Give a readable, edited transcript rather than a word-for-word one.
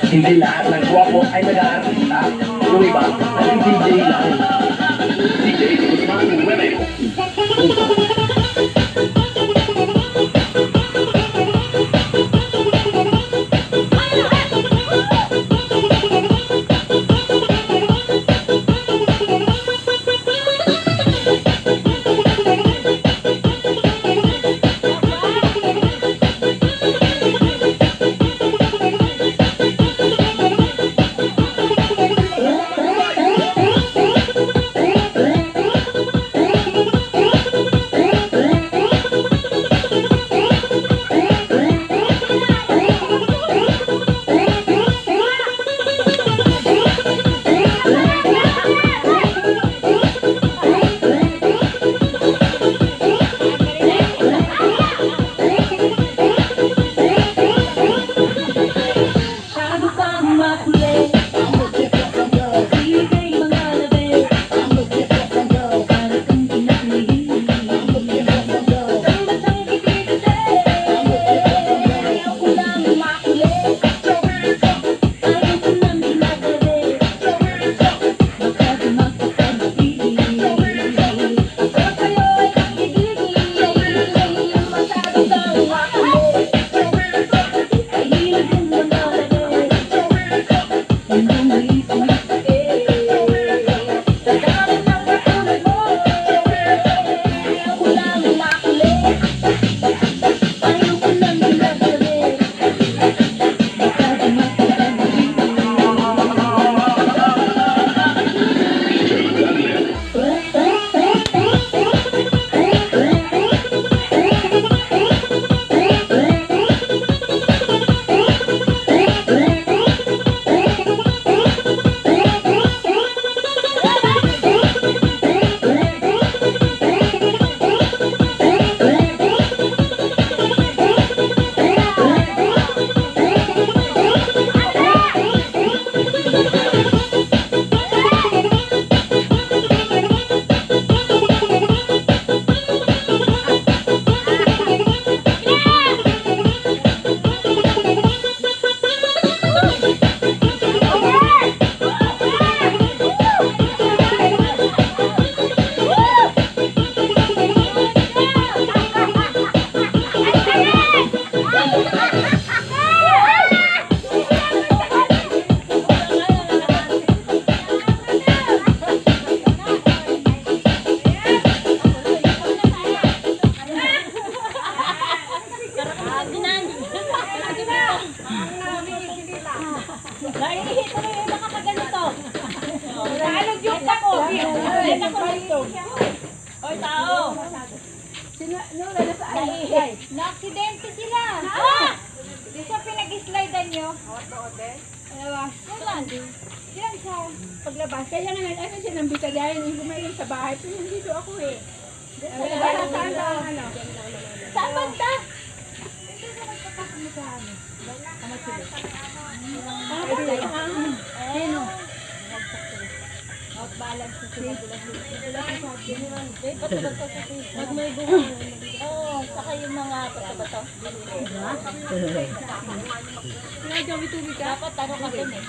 Hindi lahat ng gwapo ay nag-aartista. Yung iba, nag-DJ lang. DJ Guzman Women. Naihihit ko na yung iba kapag ganito. Naalog yung tako. Naalog ako dito. Oy, tao. Naihit. Na-aksidente sila. Di siya pinag-slidean nyo. Dalawa. Yan siya. Paglabas. Kaya naman, ano siya nang bita dahil yung gumayon sa bahay. Pero dito ako eh. Saan banda? Balance sa sila. Magmay bunga. Oo, saka yung mga bato-bato. Dapat ano ka dun eh.